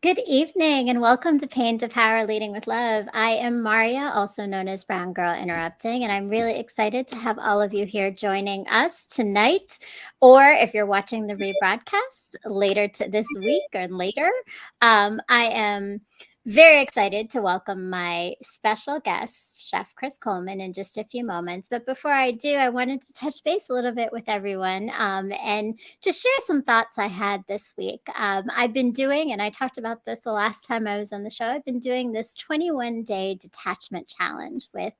Good evening and welcome to Pain to Power Leading with Love. I am Maria, also known as Brown Girl Interrupting, and I'm really excited to have all of you here joining us tonight, or if you're watching the rebroadcast later this week or later. I am very excited to welcome my special guest, Chef Chris Coleman, in just a few moments. But before I do, I wanted to touch base a little bit with everyone and just share some thoughts I had this week. I've been doing, and I talked about this the last time I was on the show, I've been doing this 21-day detachment challenge with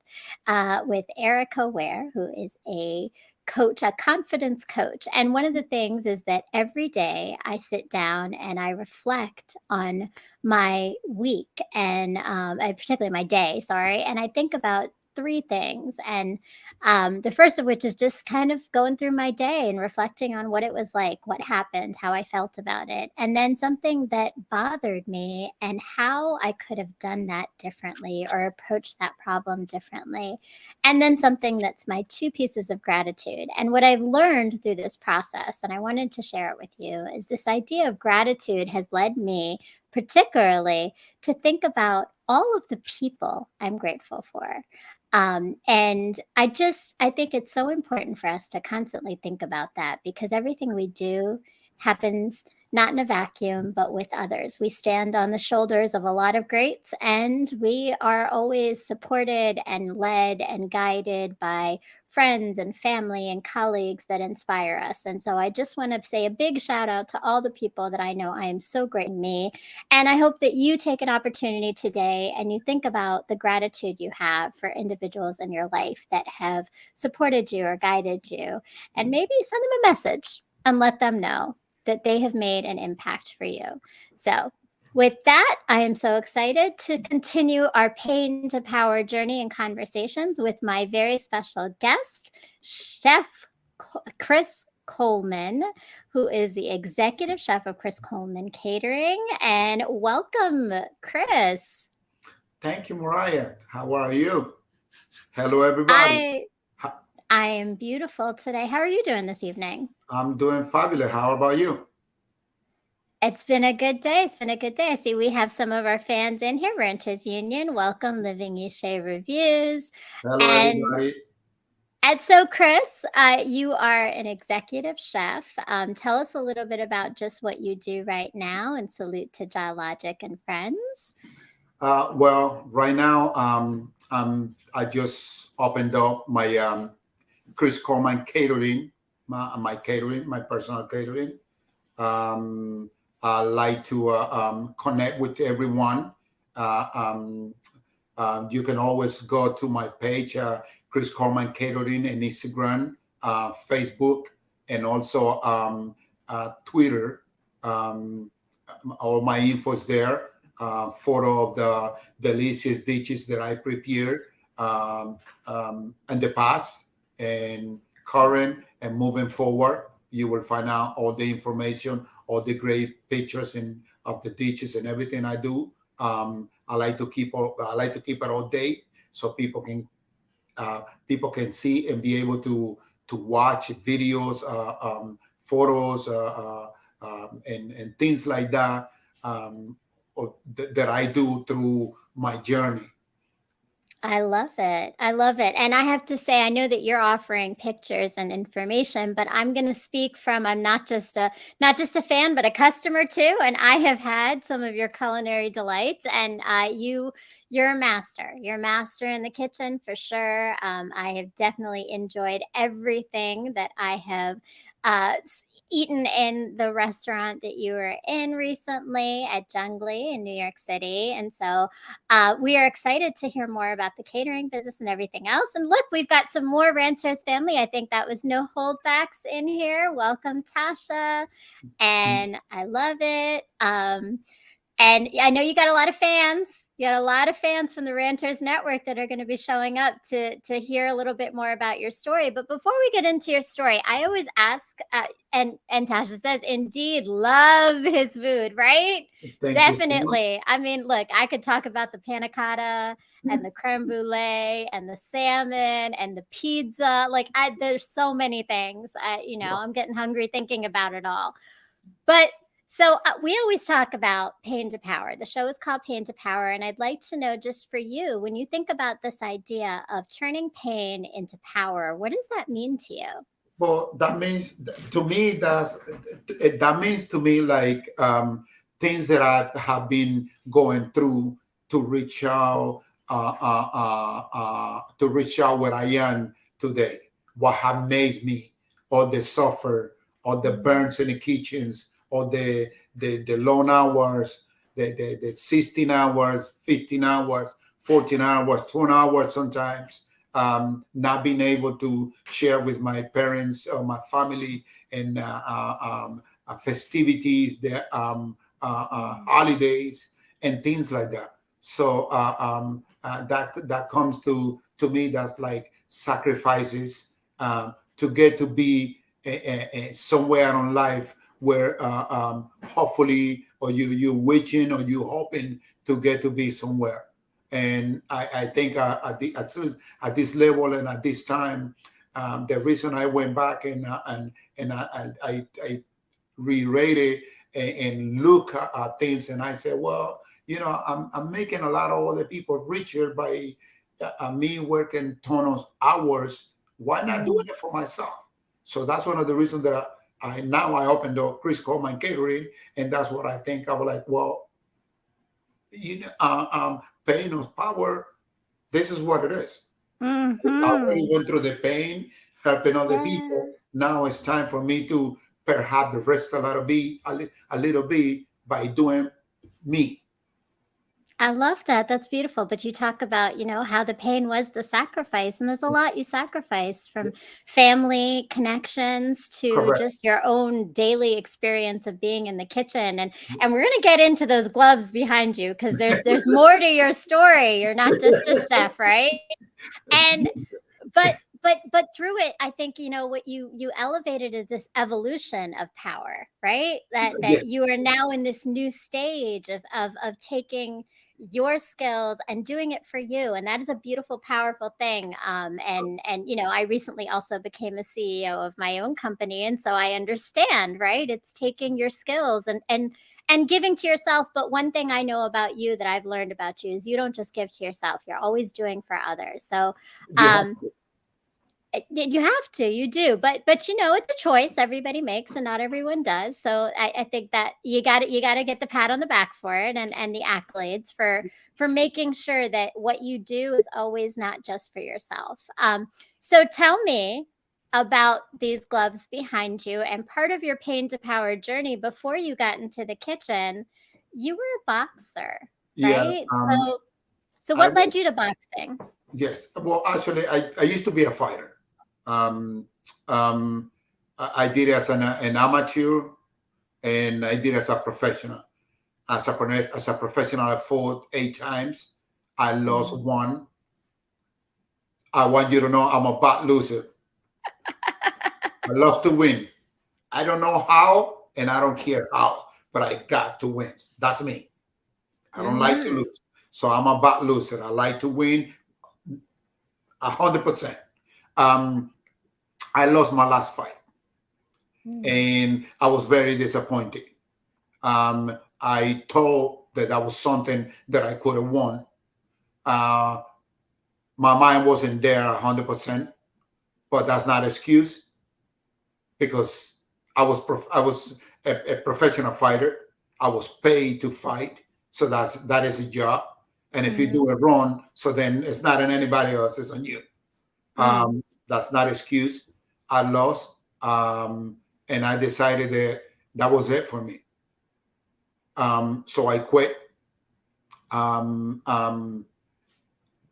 Erica Ware, who is a coach, a confidence coach. And one of the things is that every day I sit down and I reflect on my week and particularly my day, sorry. And I think about three things. And the first of which is just kind of going through my day and reflecting on what it was like, what happened, how I felt about it. And then something that bothered me and how I could have done that differently or approached that problem differently. And then something that's my two pieces of gratitude. And what I've learned through this process, and I wanted to share it with you, is this idea of gratitude has led me particularly to think about all of the people I'm grateful for. And I think it's so important for us to constantly think about that because everything we do happens not in a vacuum, but with others. We stand on the shoulders of a lot of greats, and we are always supported and led and guided by friends and family and colleagues that inspire us. And so I just want to say a big shout out to all the people that I know I am so grateful for me. And I hope that you take an opportunity today and you think about the gratitude you have for individuals in your life that have supported you or guided you, and maybe send them a message and let them know that they have made an impact for you. So with that, I am so excited to continue our Pain to Power journey and conversations with my very special guest, Chef Chris Coleman, who is the executive chef of Chris Coleman Catering. And welcome, Chris. Thank you, Mariah. How are you? Hello, everybody. I I am beautiful today. How are you doing this evening? I'm doing fabulous. How about you? It's been a good day. It's been a good day. I see we have some of our fans in here. Ranchers Union, welcome. Living Ishe Reviews. Hello, And everybody. and so, Chris, you are an executive chef. Tell us a little bit about just what you do right now, and salute to Geologic and Friends. Well, right now, I just opened up my Chris Coleman Catering, my personal catering. I like to connect with everyone. Uh, um, you can always go to my page, Chris Coleman Catering, and Instagram, Facebook, and also Twitter. Um, all my info is there. Photo of the delicious dishes that I prepared in the past and current and moving forward. You will find out all the information, all the great pictures and of the dishes and everything I do. I like to keep it all day so people can see and be able to watch videos, photos, and things like that that I do through my journey. I love it. I love it. And I have to say, I know that you're offering pictures and information, but I'm going to speak from I'm not just a fan, but a customer too. And I have had some of your culinary delights, and you're a master. You're a master in the kitchen for sure. I have definitely enjoyed everything that I have eaten in the restaurant that you were in recently at Jungly in New York City. And so we are excited to hear more about the catering business and everything else. And look, we've got some more Ranchers family. I think that was no holdbacks in here. Welcome, Tasha. And I love it. And I know you got a lot of fans. You got a lot of fans from the Ranters Network that are going to be showing up to hear a little bit more about your story. But before we get into your story, I always ask, and Tasha says, indeed, love his food, right? Thank you so much. Definitely. I mean, look, I could talk about the panna cotta and the creme brulee and the salmon and the pizza. There's so many things. I'm getting hungry thinking about it all. But So we always talk about pain to power. The show is called Pain to Power. And I'd like to know, just for you, when you think about this idea of turning pain into power, what does that mean to you? Well, that means to me that means to me like things that I have been going through to reach out to reach out where I am today. What have made me, or the suffer, or the Mm. burns in the kitchens, or the long hours, the 16 hours, 15 hours, 14 hours, 20 hours sometimes, not being able to share with my parents or my family and festivities, the holidays and things like that. So that comes to me. That's like sacrifices to get to be somewhere in life where hopefully, or you wishing or you hoping to get to be somewhere. And I think at this level and at this time, the reason I went back and I re-rated and look at things, and I said, well, I'm making a lot of other people richer by me working ton of hours. Why not doing Mm. it for myself? So that's one of the reasons that I opened the Chris Coleman Catering, and that's what I think. I was like, well, pain of power. This is what it is. I already Hmm. went through the pain helping other Yeah. people. Now it's time for me to perhaps rest a little bit by doing me. I love that. That's beautiful. But you talk about, how the pain was the sacrifice. And there's a lot you sacrifice, from family connections to Correct. just your own daily experience of being in the kitchen. And we're gonna get into those gloves behind you, because there's more to your story. You're not just a chef, right? And but through it, I think, what you elevated is this evolution of power, right? That Yes. you are now in this new stage of taking your skills and doing it for you, and that is a beautiful, powerful thing. And I recently also became a CEO of my own company, and so I understand, right? It's taking your skills and giving to yourself. But one thing I know about you, that I've learned about you, is you don't just give to yourself, you're always doing for others. So You have um you have to, you do, but it's a choice everybody makes, and not everyone does. So I think that you got to get the pat on the back for it, and the accolades for making sure that what you do is always not just for yourself. So tell me about these gloves behind you, and part of your pain to power journey before you got into the kitchen. You were a boxer, yeah. right? So I what was led you to boxing? Yes. Well, actually, I used to be a fighter. Um, I did it as an amateur, and I did it as a professional. As a professional, I fought 8 times. I lost Mm. one. I want you to know I'm a bad loser. I love to win. I don't know how, and I don't care how, but I got to win. That's me. I don't like to Mhm. lose. So I'm a bad loser. I like to win 100%. Um, I lost my last fight, Mm. and I was very disappointed. I thought that that was something that I could have won. Uh, my mind wasn't there 100%, but that's not an excuse, because I was a professional fighter. I was paid to fight, so that is a job. And if you Mhm. do it wrong, so then it's not on anybody else; it's on you. Mm. That's not excuse. I lost, and I decided that that was it for me. So I quit. Um, um,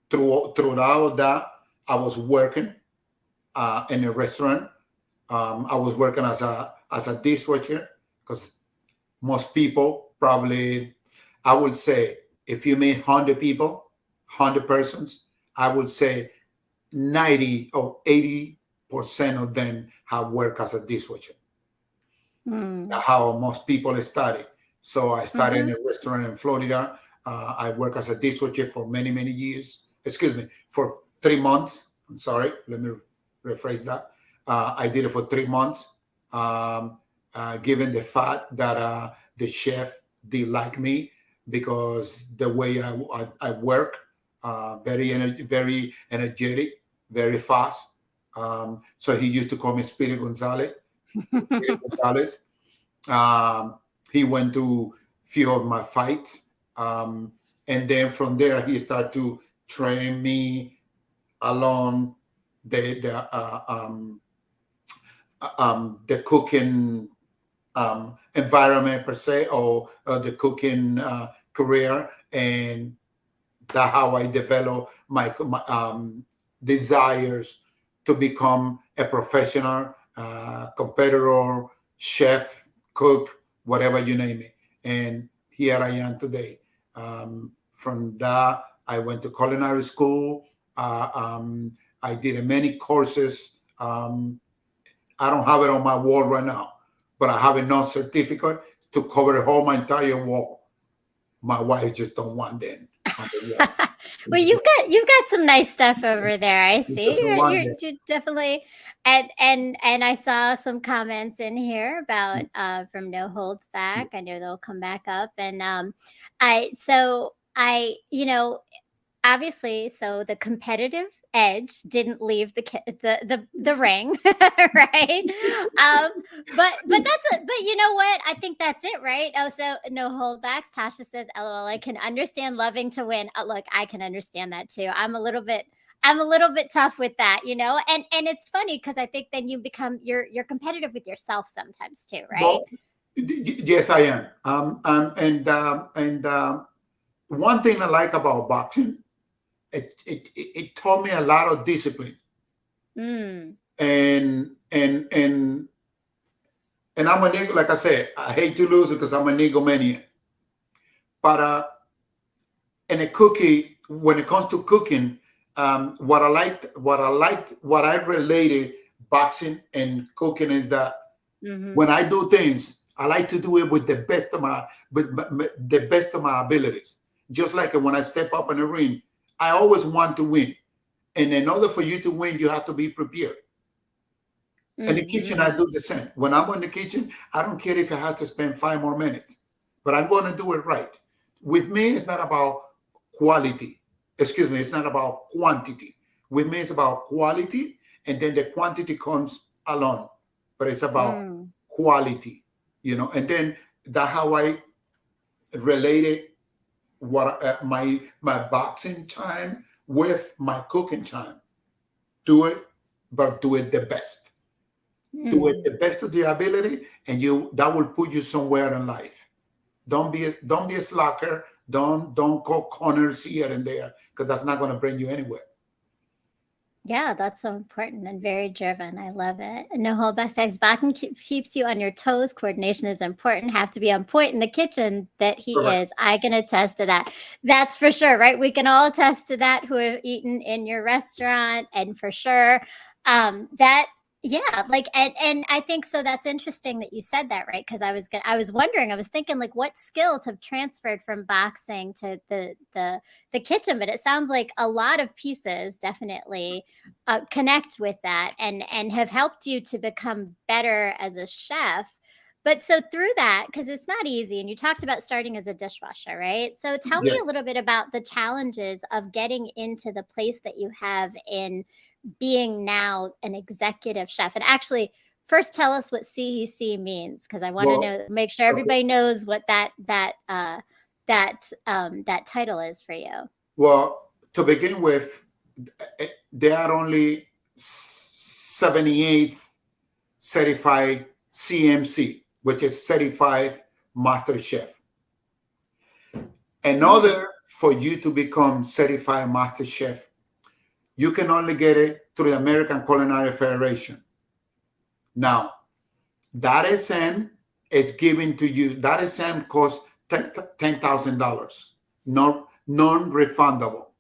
throughout that, I was working in a restaurant. I was working as a dishwasher, because most people probably, I would say, if you meet 100 people, 100 persons, I would say 90 or 80% of them have worked as a dishwasher. Mm. How most people study. So I started in Mhm. a restaurant in Florida. I worked as a dishwasher for many, many years. Excuse me, for 3 months. I'm sorry, let me rephrase that. I did it for 3 months. Given the fact that the chef did like me because the way I work, very energetic, very fast. So he used to call me Spirit Gonzalez. Spirit Gonzalez. He went to few of my fights, and then from there he started to train me along the cooking environment per se, or the cooking career, and that's how I develop my desires to become a professional competitor, chef, cook, whatever you name it. And here I am today. From that, I went to culinary school. I did many courses. I don't have it on my wall right now, but I have enough certificate to cover the whole my entire wall. My wife just don't want them on the wall. Well, you've got some nice stuff over there. I She see. doesn't want them. You're definitely, and I saw some comments in here about from No Holds Back. I know they'll come back up, and I obviously, so the competitive edge didn't leave the ring, right? But you know what? I think that's it, right? Oh, so no holdbacks. Tasha says, "LOL, I can understand loving to win." Look, I can understand that too. I'm a little bit tough with that, and it's funny because I think then you become you're competitive with yourself sometimes too, right? Well, yes, I am. One thing I like about boxing, it taught me a lot of discipline. And I'm a, like I said, I hate to lose because I'm an egomaniac. But in a cookie, when it comes to cooking, what I related boxing and cooking is that when I do things, I like to do it with the best of my abilities. Just like when I step up in the ring, I always want to win. And in order for you to win, you have to be prepared. In the kitchen, I do the same. When I'm in the kitchen, I don't care if I have to spend 5 more minutes, but I'm going to do it right. With me, it's not about quality. Excuse me, it's not about quantity. With me, it's about quality, and then the quantity comes along. But it's about quality, And then that's how I related what my boxing time with my cooking time. Do it, but do it the best. Do it the best of your ability, and that will put you somewhere in life. Don't be a slacker. Don't go corners here and there, because that's not going to bring you anywhere. Yeah, that's so important and very driven. I love it. No holdback sex. Backing keeps you on your toes. Coordination is important. Have to be on point in the kitchen that he Correct. is. I can attest to that. That's for sure, right? We can all attest to that who have eaten in your restaurant, and for sure, and I think so. That's interesting that you said that, right? Because I was thinking like what skills have transferred from boxing to the kitchen, but it sounds like a lot of pieces definitely connect with that and have helped you to become better as a chef. But so through that, because it's not easy, and you talked about starting as a dishwasher, right? So tell me a little bit about the challenges of getting into the place that you have in being now an executive chef. And actually, first tell us what CEC means, because I want to make sure everybody knows what that title is for you. Well, to begin with, there are only 78 certified CMC, which is certified master chef. In order for you to become certified master chef, you can only get it through the American Culinary Federation. Now, that exam is given to you. That exam costs $10,000, non-refundable.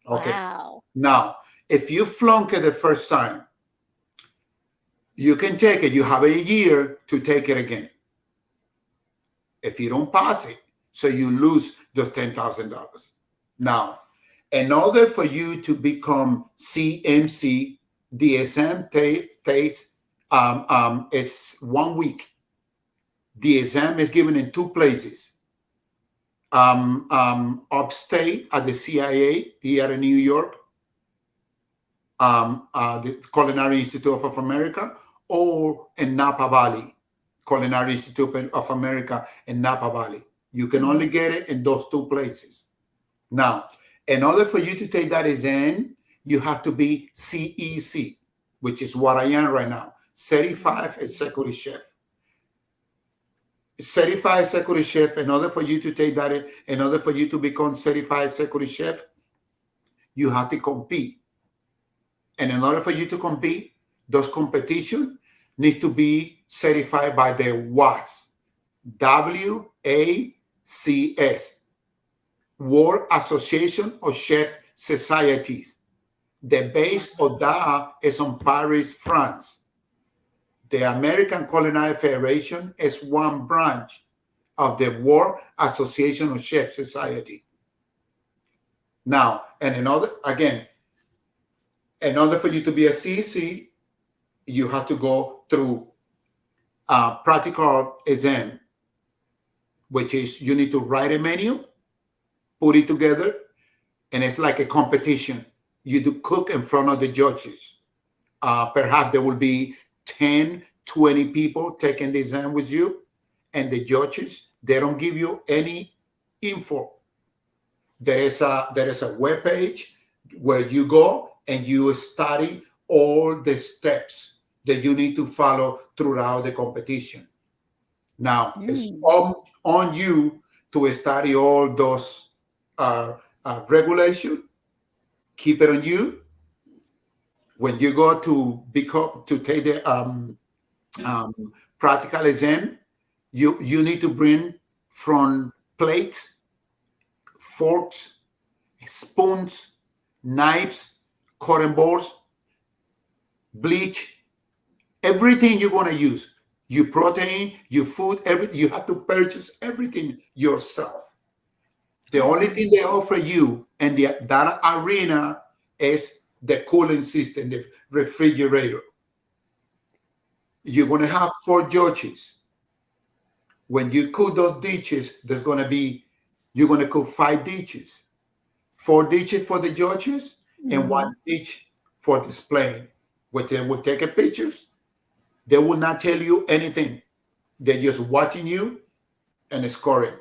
Okay. Wow. Now, if you flunk it the first time, you can take it. You have a year to take it again. If you don't pass it, so you lose the $10,000. Now, in order for you to become CMC, the exam takes is 1 week. The exam is given in two places. Upstate at the CIA here in New York, the Culinary Institute of America, or in Napa Valley, Culinary Institute of America in Napa Valley. You can only get it in those two places. Now, in order for you to take that exam, you have to be CEC, which is what I am right now, Certified Executive Chef. Certified Executive Chef, in order for you to take that, in order for you to become Certified Executive Chef, you have to compete. And in order for you to compete, those competition need to be certified by the WACS, WACS, World Association of Chef Societies. The base of that is on Paris, France. The American Culinary Federation is one branch of the World Association of Chef Society. Now, and in order for you to be a CEC, you have to go through a practical exam, which is you need to write a menu, put it together, and it's like a competition. You do cook in front of the judges. Perhaps there will be 10, 20 people taking the exam with you, and the judges, they don't give you any info. There is a web page where you go and you study all the steps that you need to follow throughout the competition. Now, it's on you to study all those regulations. Keep it on you. When you go to take the practical exam, you need to bring from plates, forks, spoons, knives, cutting boards, bleach, everything you're going to use. Your protein, your food, you have to purchase everything yourself. The only thing they offer you in that arena is the cooling system, the refrigerator. You're going to have 4 judges. When you cook those dishes, you're going to cook 5 dishes. 4 dishes for the judges and 1 dish for displaying, which they will take pictures. They will not tell you anything. They're just watching you and scoring,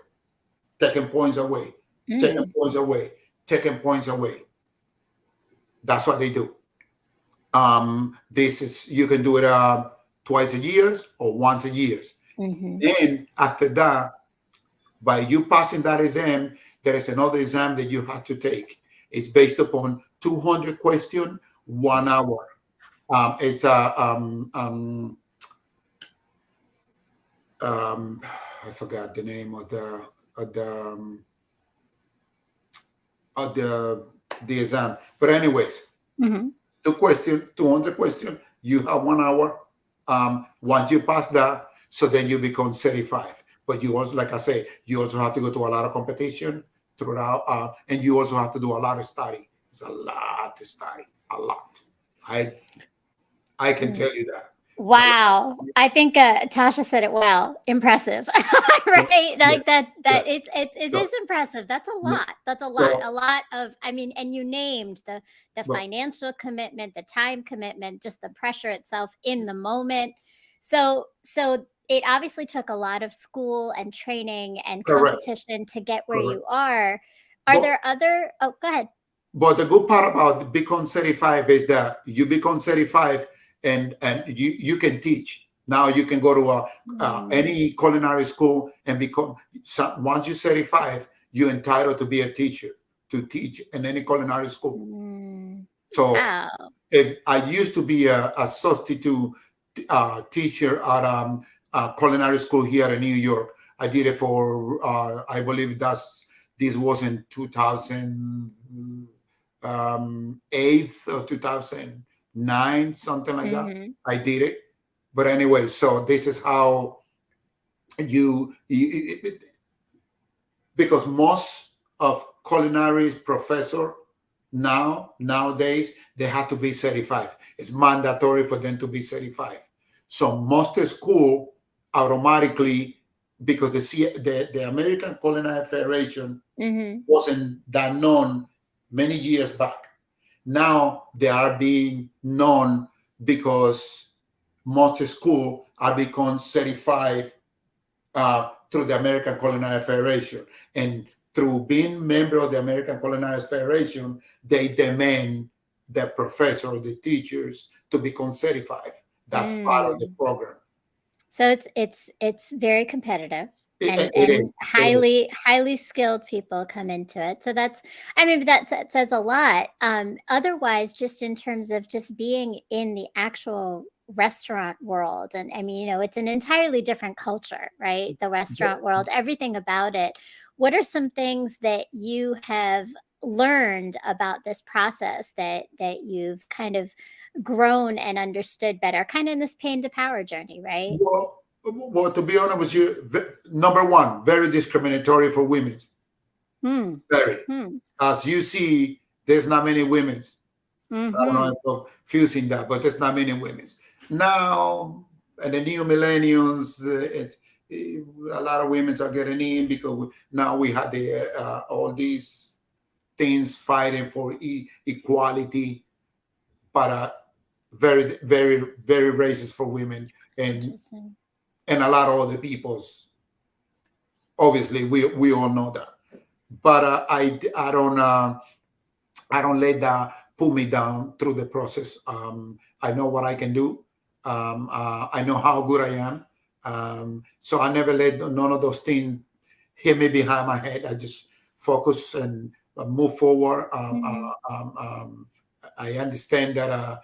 taking points away, taking points away, taking points away. That's what they do. You can do it twice a year or once a year. Then after that, by you passing that exam, there is another exam that you have to take. It's based upon 200 questions, 1 hour. It's I forgot the name of the exam. But anyways, 200 questions. You have 1 hour. Once you pass that, so then you become certified. But you also, like I say, you also have to go to a lot of competition throughout, and you also have to do a lot of study. It's a lot to study, a lot. I can tell you that. Wow. I think Tasha said it well. Impressive. Right? Like that it is impressive. That's a lot. That's a lot. A lot of, I mean, and you named the financial commitment, the time commitment, just the pressure itself in the moment. So it obviously took a lot of school and training and competition to get where you are. There other go ahead. But the good part about become certified is that you become certified and you can teach. Now you can go to any culinary school and become. Once you're certified, you're entitled to be a teacher, to teach in any culinary school. So if I used to be a substitute teacher at a culinary school here in New York. I did it for I believe this was in 2008 or 2009, something like that. I did it. But anyway, so this is how because most of culinary professor nowadays, they have to be certified. It's mandatory for them to be certified. So most school automatically because the American Culinary Federation Mm-hmm. wasn't that known many years back. Now they are being known because most schools are become certified through the American Culinary Federation. And through being member of the American Culinary Federation, they demand the professor or the teachers to become certified. That's part of the Mm. program. So it's very competitive, It and is. It is. highly skilled people come into it. So that's, I mean, that says a lot. Otherwise, just in terms of just being in the actual restaurant world, and I mean, it's an entirely different culture, right? The restaurant world, everything about it. What are some things that you have learned about this process that you've kind of grown and understood better, kind of in this pain to power journey, right? Well, to be honest with you, number one, very discriminatory for women. Hmm. Very. Hmm. As you see, there's not many women. I don't know Mm-hmm. if I'm fusing that, but there's not many women. Now, and the new millennials, a lot of women are getting in because now we had all these things fighting for equality, but very, very, very racist for women, and Interesting. a lot of other people's. Obviously, we all know that, but I don't let that pull me down through the process. I know what I can do. I know how good I am. So I never let none of those things hit me behind my head. I just focus and move forward. Mm-hmm. I understand that a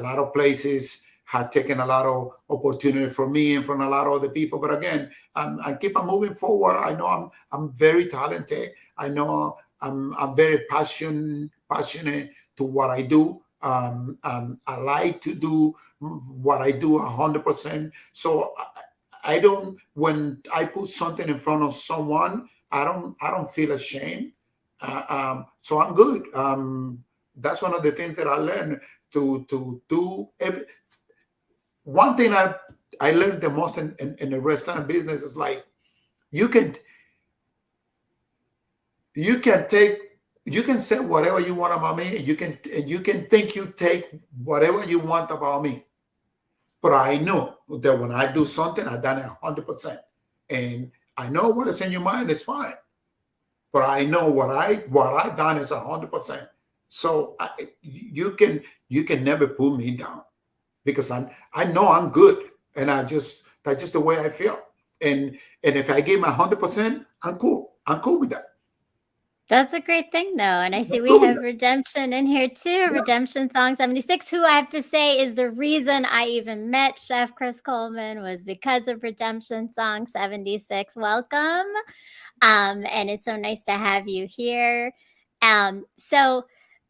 lot of places had taken a lot of opportunity from me and from a lot of other people. But again, I keep on moving forward. I know I'm very talented. I know I'm very passionate to what I do. I like to do what I do 100%. So I don't, when I put something in front of someone, I don't feel ashamed. So I'm good. That's one of the things that I learned to do. One thing I learned the most in the restaurant business is like you can you can take you can say whatever you want about me, and you can think you take whatever you want about me. But I know that when I do something, I done it 100%, and I know what is in your mind is fine. But I know what I done is 100%. So you can never pull me down because I know I'm good, and that's just the way I feel. And if I give my 100%, I'm cool. I'm cool with that. That's a great thing, though. And I I'm see we cool with have that. Redemption in here too. Yeah. Redemption Song 76, who I have to say is the reason I even met Chef Chris Coleman, was because of Redemption Song 76. Welcome. And it's so nice to have you here. So,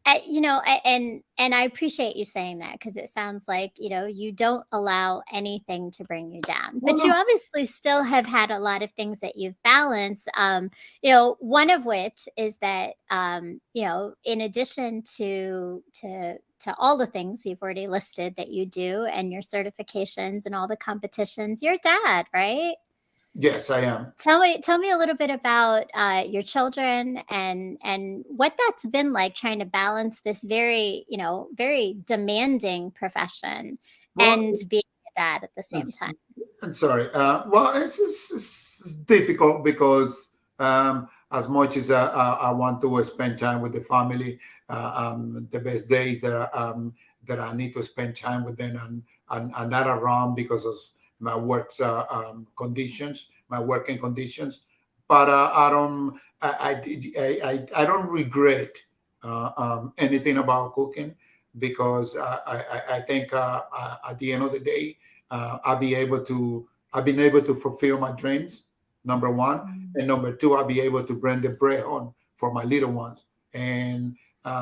and I appreciate you saying that, because it sounds like you don't allow anything to bring you down, Well, but you no. obviously still have had a lot of things that you've balanced. One of which is that in addition to all the things you've already listed that you do, and your certifications and all the competitions, you're a dad, right? Yes, I am. Tell me a little bit about your children, and what that's been like, trying to balance this very demanding profession Well, and being a dad at the I'm, same time. I'm sorry. Well, it's difficult because as much as I want to spend time with the family, the best days that I need to spend time with them, and I'm not around because of my conditions, my working conditions. But I don't regret anything about cooking, because I think at the end of the day, I'll be able to I've been able to fulfill my dreams, number one, Mm. and number two, I'll be able to bring the bread home for my little ones. And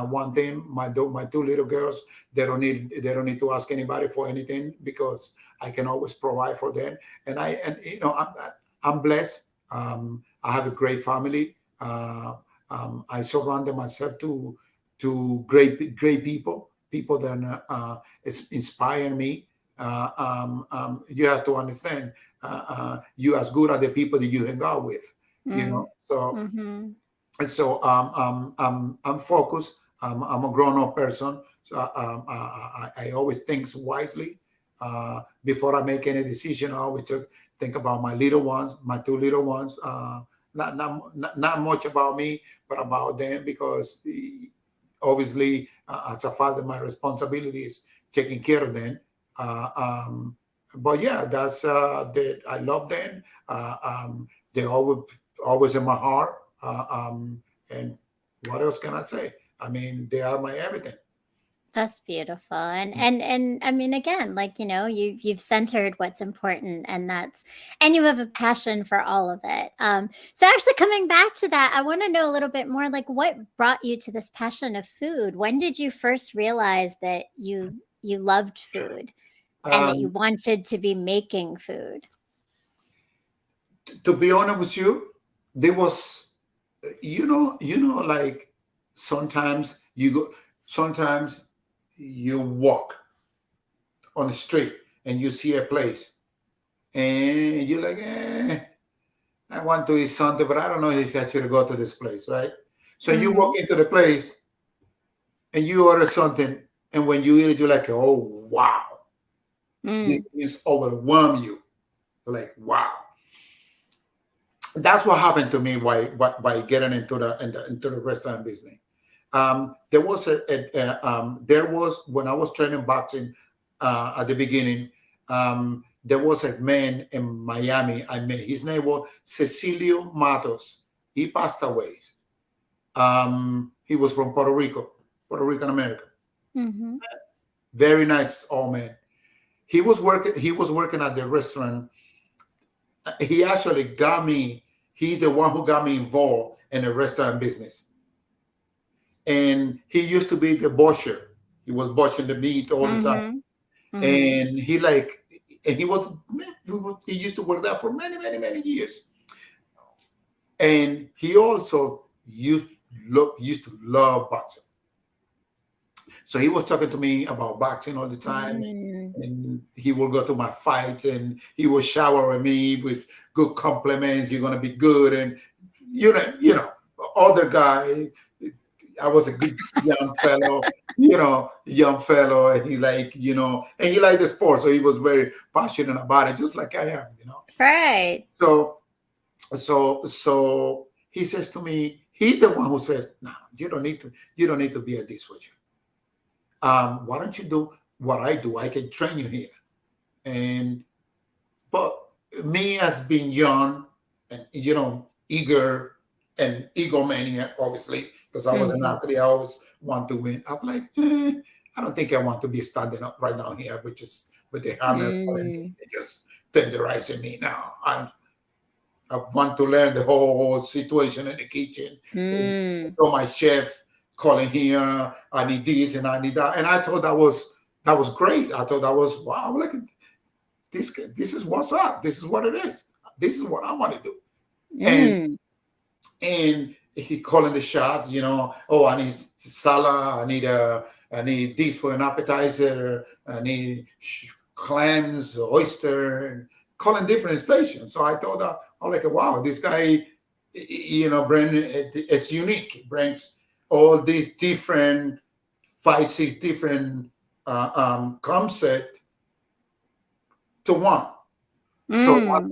one thing, my two little girls, they don't need to ask anybody for anything, because I can always provide for them. And I'm blessed. I have a great family. I surrounded myself to great people that inspire me. You have to understand, you as good as the people that you hang out with, Mm. So Mm-hmm. and so I'm focused. I'm a grown-up person, so I always think wisely. Before I make any decision, I always think about my little ones, my two little ones. Not much about me, but about them, because obviously, as a father, my responsibility is taking care of them. Uh, um, but yeah, that's that I love them. They always in my heart. And what else can I say? I mean, they are my everything. That's beautiful. And I mean, again, like, you've centered what's important, and you have a passion for all of it. So actually coming back to that, I want to know a little bit more, like, what brought you to this passion of food? When did you first realize that you loved food and that you Um, wanted to be making food? to be honest with you, there was, like sometimes you go, sometimes you walk on the street and you see a place and you're like, I want to eat something, but I don't know if I should go to this place, right? So you Mm-hmm. walk into the place and you order something, and when you eat it, you're like, oh wow, Mm. this is overwhelm you. You're like, wow. That's what happened to me by getting into the restaurant business. There was there was, when I was training boxing at the beginning. There was a man in Miami I met. His name was Cecilio Matos. He passed away. He was from Puerto Rico, Puerto Rican American. Mm-hmm. Very nice old man. He was working. He was working at the restaurant. He actually got me. He's the one who got me involved in the restaurant business. And he used to be the butcher. He was butchering the meat all the time. Mm-hmm. Mm-hmm. And he used to work there for many, many, many years. And he also used to love boxing. So he was talking to me about boxing all the time, Mm. and he will go to my fights, and he will shower me with good compliments. You're gonna be good, and other guy. I was a good young fellow, and and he liked the sport, so he was very passionate about it, just like I am. Right. So, so he says to me, he's the one who says, "No, you don't need to be a dishwasher. Why don't you do what I do? I can train you here." And but me as being young and eager and egomaniac, obviously, because I was an Mm-hmm. athlete, I always want to win. I'm like, I don't think I want to be standing up right now here, which is with the hammer calling me Mm. and just tenderizing me. Now I want to learn the whole situation in the kitchen. Mm. So my chef calling here, I need this and I need that, and I thought that was great. I thought that was wow. Like this is what's up. This is what it is. This is what I want to do. And Mm. he calling the shot. Oh, I need salad. I need this for an appetizer. I need clams, oyster, and calling different stations. So I thought that I'm like, wow, this guy, it's unique. It brings all these different 5, 6 different concept to one. So Mm.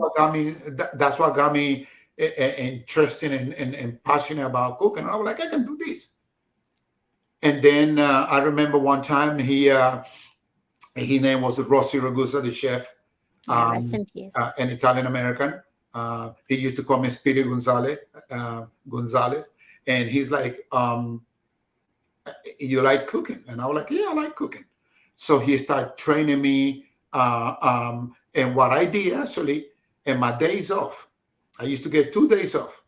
that's what got me interested and passionate about cooking. And I was like, I can do this. And then I remember one time his name was Rossi Ragusa, the chef, Yeah, rest um, in peace. an Italian American. He used to call me Speedy Gonzalez, and he's like, "You like cooking?" And I was like, "Yeah, I like cooking." So he started training me, and what I did actually, in my days off, I used to get 2 days off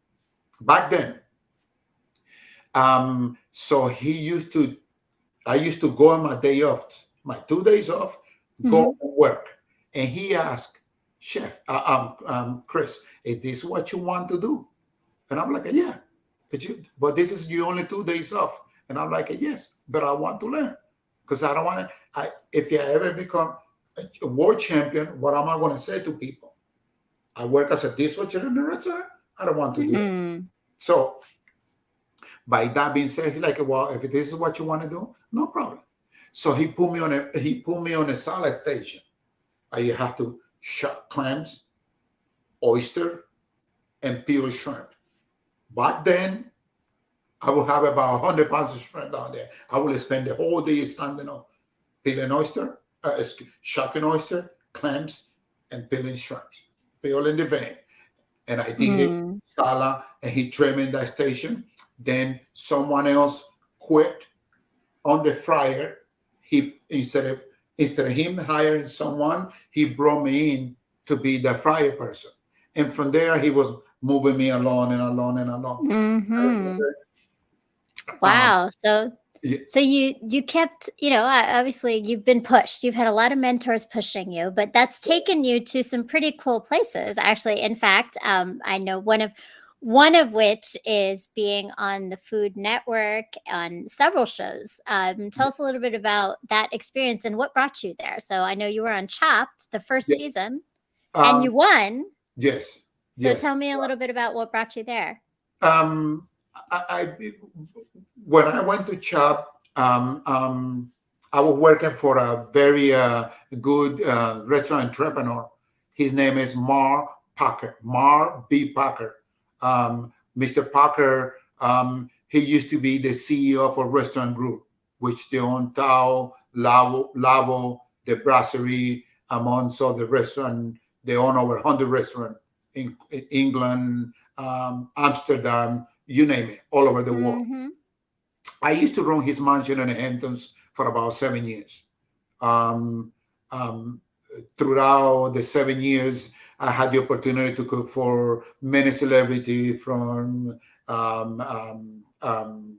back then. So I used to go on my day off, my 2 days off, go Mm-hmm. and work. And he asked, Chef, Chris, is this what you want to do? And I'm like, yeah. But this is your only 2 days off. And I'm like, yes, but I want to learn because I don't want to. If you ever become a world champion, what am I going to say to people? I work as a dishwasher in a restaurant. I don't want to do that. Mm. So by that being said, he's like, well, if this is what you want to do, no problem. So he put me on a salad station. You have to shuck clams, oyster, and peel shrimp. But then I will have about 100 pounds of shrimp down there. I will spend the whole day standing up, peeling oyster, shucking oyster, clams, and peeling shrimps, peeling the vein. And I did it, Mm. salad, and he trained me in that station. Then someone else quit on the fryer. He instead of him hiring someone, he brought me in to be the fryer person. And from there, he was moving me along and along and along. I Hmm. remember, um, Wow. yeah, So you kept, obviously you've been pushed. You've had a lot of mentors pushing you, but that's taken you to some pretty cool places. Actually, in fact, I know one of which is being on the Food Network on several shows. Tell us a little bit about that experience and what brought you there. So I know you were on Chopped the first yeah, season, and um, you won. yes, So tell yes. me a little bit about what brought you there. Um, I when I went to CHOP, I was working for a very good restaurant entrepreneur. His name is Mar B. Parker. Mr. Parker, he used to be the CEO of a restaurant group, which they own Tao, Lavo, the Brasserie, amongst all the restaurant. They own over 100 restaurants in England, Amsterdam, you name it, all over the world. Mm-hmm. I used to run his mansion in the Hamptons for about 7 years. Um, um, Throughout the 7 years, I had the opportunity to cook for many celebrities from um, um, um,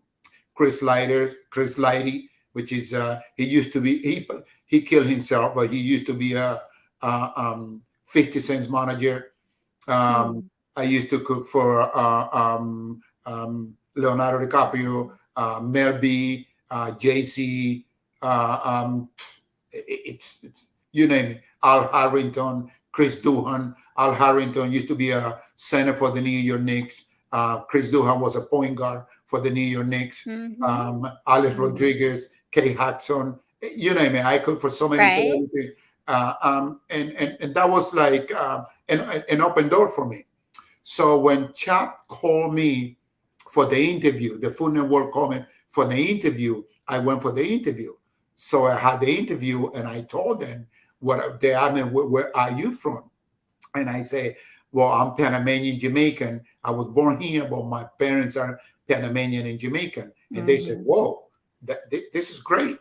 Chris Lighty, which is he used to be he killed himself, but he used to be a 50 Cent's manager. um, Mm. I used to cook for Leonardo DiCaprio, Mel B, JC. Uh, um, it's you name it. Al Harrington, Chris Duhan. Al Harrington used to be a center for the New York Knicks. Chris Duhan was a point guard for the New York Knicks. Mm-hmm. Alex Mm-hmm. Rodriguez, Kay Hudson. You name it. I cooked for so many Right. celebrities. And that was like an open door for me. So when Chap called me for the interview, the Food Network called me for the interview, I went for the interview. So I had the interview and I told them what they asked me, where are you from? And I say, well, I'm Panamanian Jamaican. I was born here, but my parents are Panamanian and Jamaican. And they said, Mm-hmm. whoa, this is great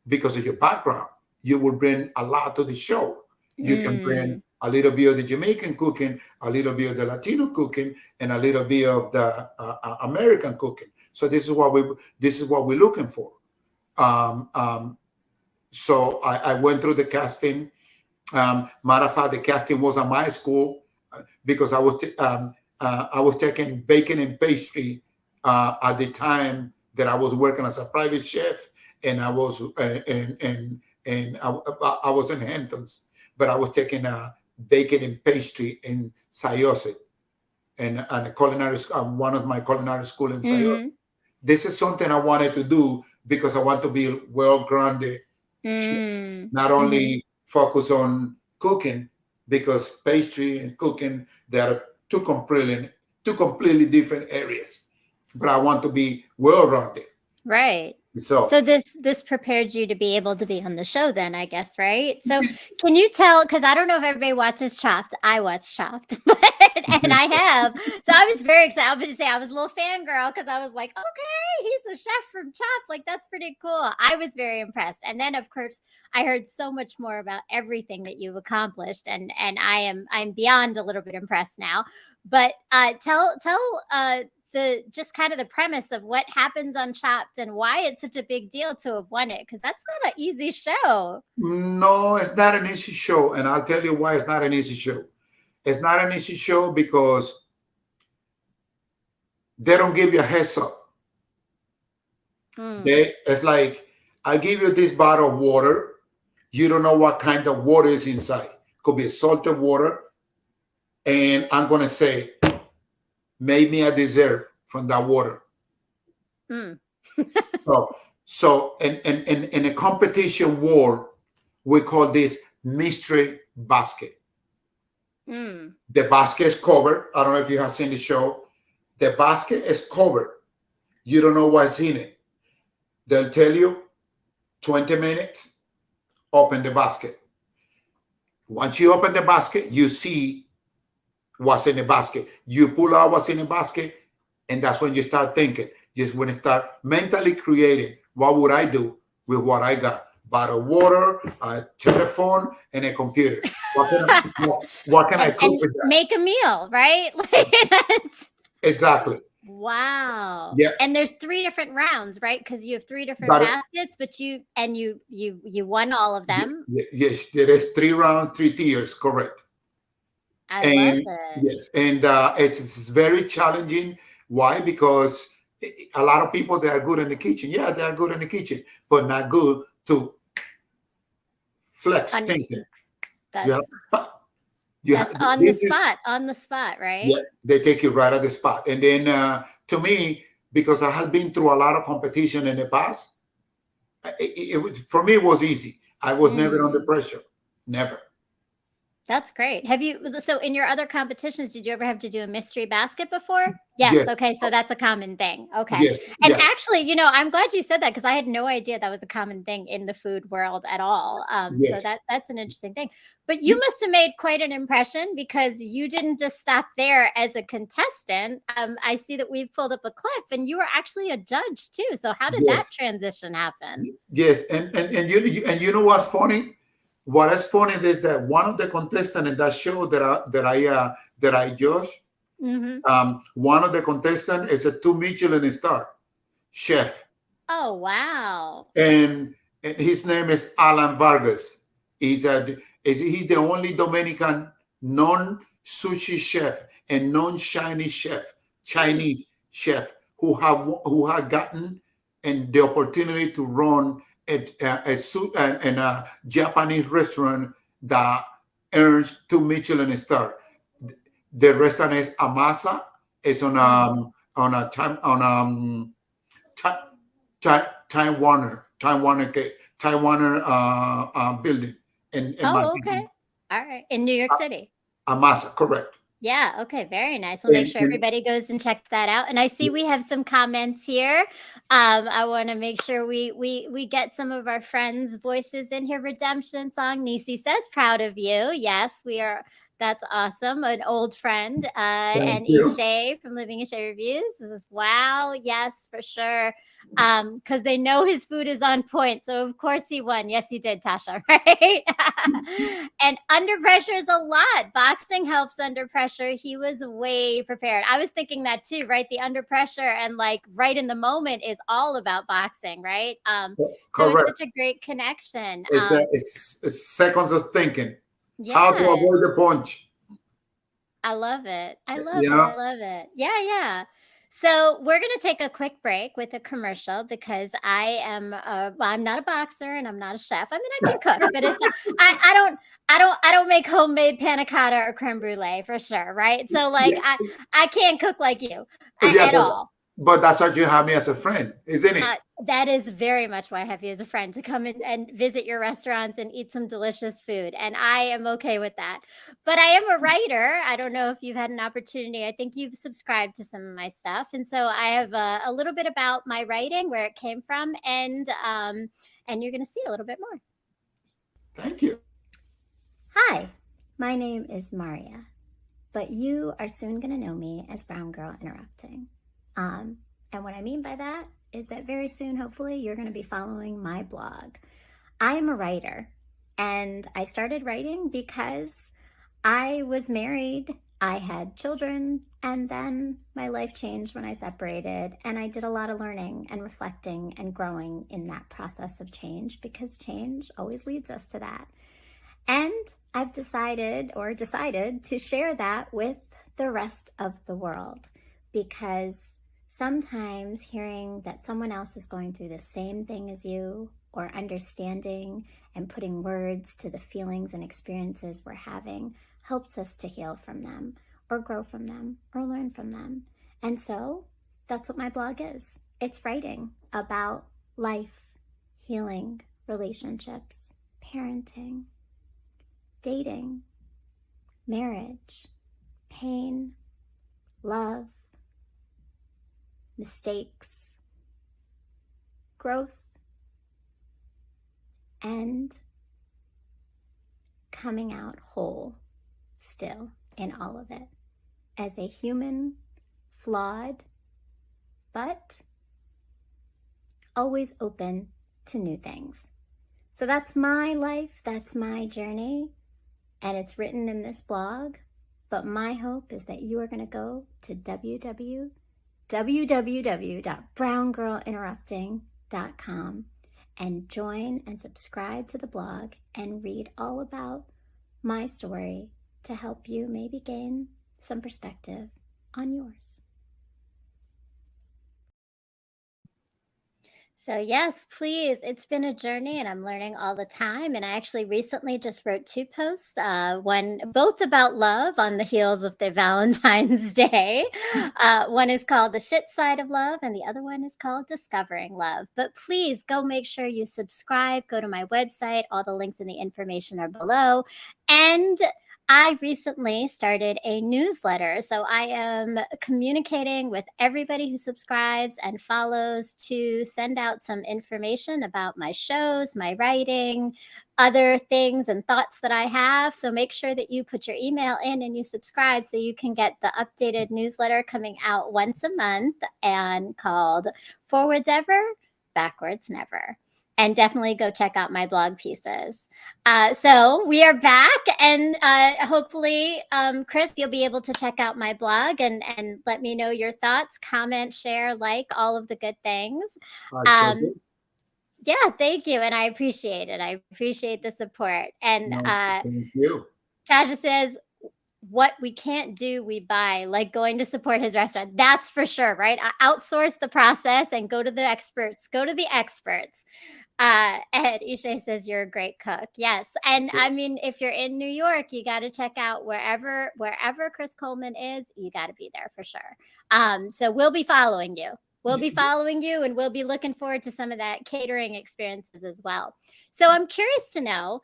because of your background. You will bring a lot to the show. You can bring Mm. a little bit of the Jamaican cooking, a little bit of the Latino cooking, and a little bit of the American cooking. So this is what we're looking for. Um, um, so I went through the casting. Matter of fact, the casting was at my school because I was taking baking and pastry at the time that I was working as a private chef, and I was in Hamptons, but I was taking baking and pastry in Sayose and a culinary one of my culinary school in Sayose. Mhm. This is something I wanted to do because I want to be well-grounded chef, Mm. not Mhm. only focus on cooking, because pastry and cooking, they are two completely different areas. But I want to be well-rounded. Right. So So this prepared you to be able to be on the show then, I guess, right? So can you tell, because I don't know if everybody watches Chopped. I watch Chopped, and I have. So I was very excited. I was just say I was a little fangirl because I was like, okay, he's the chef from Chopped. Like that's pretty cool. I was very impressed. And then of course I heard so much more about everything that you've accomplished, and I'm beyond a little bit impressed now. But tell the just kind of the premise of what happens on Chopped and why it's such a big deal to have won it, because that's not an easy show. no, it's not an easy show, and I'll tell you why it's not an easy show. It's not an easy show because they don't give you a heads up. Mm. It's like I give you this bottle of water, You don't know what kind of water is inside. Could be salted water. And I'm going to say, make me a dessert from that water. Mm. So in a competition world, we call this mystery basket. Mm. The basket is covered. I don't know if you have seen the show. The basket is covered. You don't know what's in it. They'll tell you 20 minutes, open the basket. Once you open the basket, you see what's in the basket. You pull out what's in the basket, and that's when you start thinking. Just when you start mentally creating, what would I do with what I got? Bottle of water, a telephone, and a computer. What can I cook with that? Make a meal, right? Exactly. Wow. Yeah. And there's 3 different rounds, right? Because you have 3 different baskets, but you won all of them. Yes, there is 3 rounds, 3 tiers, correct. I love it. Yes, and it's very challenging. Why? Because a lot of people, they are good in the kitchen. Yeah, they are good in the kitchen, but not good to flex thinking. That's on the spot, right? Yeah, they take you right at the spot. And then to me, because I had been through a lot of competition in the past, for me, it was easy. I was never under pressure. Never. That's great. So in your other competitions, did you ever have to do a mystery basket before? Yes. Okay. So that's a common thing. Okay. Yes. And actually, I'm glad you said that because I had no idea that was a common thing in the food world at all. So that's an interesting thing. But you must have made quite an impression because you didn't just stop there as a contestant. I see that we've pulled up a clip and you were actually a judge too. So how did that transition happen? Yes. And you know what's funny? What is funny is that one of the contestants in that show that I judged, one of the contestants is a 2 Michelin star chef. Oh wow! And his name is Alan Vargas. He's the only Dominican non-sushi chef and Chinese chef who have gotten and the opportunity to run a Japanese restaurant that earns 2 Michelin star. The restaurant is Amasa. It's on Time Warner building in okay. All right, in New York City. Amasa, correct. Yeah. Okay. Very nice. We'll make sure everybody goes and checks that out. And I see we have some comments here. I want to make sure we get some of our friends' voices in here. Redemption song. Nisi says, "Proud of you." Yes, we are. That's awesome. An old friend. And Ishay from Living Ishay Reviews says, "Wow. Yes, for sure." Because they know his food is on point. So of course he won. Yes, he did, Tasha, right? And under pressure is a lot. Boxing helps under pressure. He was way prepared. I was thinking that too, right? The under pressure and like right in the moment is all about boxing, right? So it's such a great connection. It's seconds of thinking. How to avoid the punch. I love it. I love it. Yeah. So we're going to take a quick break with a commercial because I am I'm not a boxer and I'm not a chef. I mean, I can cook, but it's not, I don't make homemade panna cotta or creme brulee for sure, right? So like I can't cook like you at all. But that's why you have me as a friend, isn't it? That is very much why I have you as a friend, to come in and visit your restaurants and eat some delicious food. And I am okay with that. But I am a writer. I don't know if you've had an opportunity. I think you've subscribed to some of my stuff. And so I have a little bit about my writing, where it came from. And you're going to see a little bit more. Thank you. Hi, my name is Maria, but you are soon going to know me as Brown Girl Interrupting. And what I mean by that is that very soon, hopefully, you're going to be following my blog. I am a writer, and I started writing because I was married, I had children, and then my life changed when I separated, and I did a lot of learning and reflecting and growing in that process of change, because change always leads us to that. And I've decided to share that with the rest of the world, because sometimes hearing that someone else is going through the same thing as you or understanding and putting words to the feelings and experiences we're having helps us to heal from them or grow from them or learn from them. And so that's what my blog is. It's writing about life, healing, relationships, parenting, dating, marriage, pain, love, mistakes, growth, and coming out whole still in all of it as a human, flawed, but always open to new things. So that's my life, that's my journey, and it's written in this blog. But my hope is that you are going to go to www.browngirlinterrupting.com and join and subscribe to the blog and read all about my story to help you maybe gain some perspective on yours. So yes, please. It's been a journey and I'm learning all the time. And I actually recently just wrote 2 posts, one both about love on the heels of the Valentine's Day. One is called The Shit Side of Love and the other one is called Discovering Love. But please go make sure you subscribe, go to my website. All the links and the information are below. And I recently started a newsletter. So I am communicating with everybody who subscribes and follows to send out some information about my shows, my writing, other things and thoughts that I have. So make sure that you put your email in and you subscribe so you can get the updated newsletter coming out once a month and called Forwards Ever, Backwards Never. And definitely go check out my blog pieces. So we are back, and hopefully, Chris, you'll be able to check out my blog and let me know your thoughts, comment, share, like, all of the good things. Yeah, thank you, and I appreciate it. I appreciate the support. And Thank you. Tasha says, what we can't do, we buy, like going to support his restaurant. That's for sure, right? Outsource the process and go to the experts. Go to the experts. And Ishay says you're a great cook. Yes. And I mean, if you're in New York, you got to check out wherever Chris Coleman is, you got to be there for sure. So we'll be following you. We'll be following you and we'll be looking forward to some of that catering experiences as well. So I'm curious to know,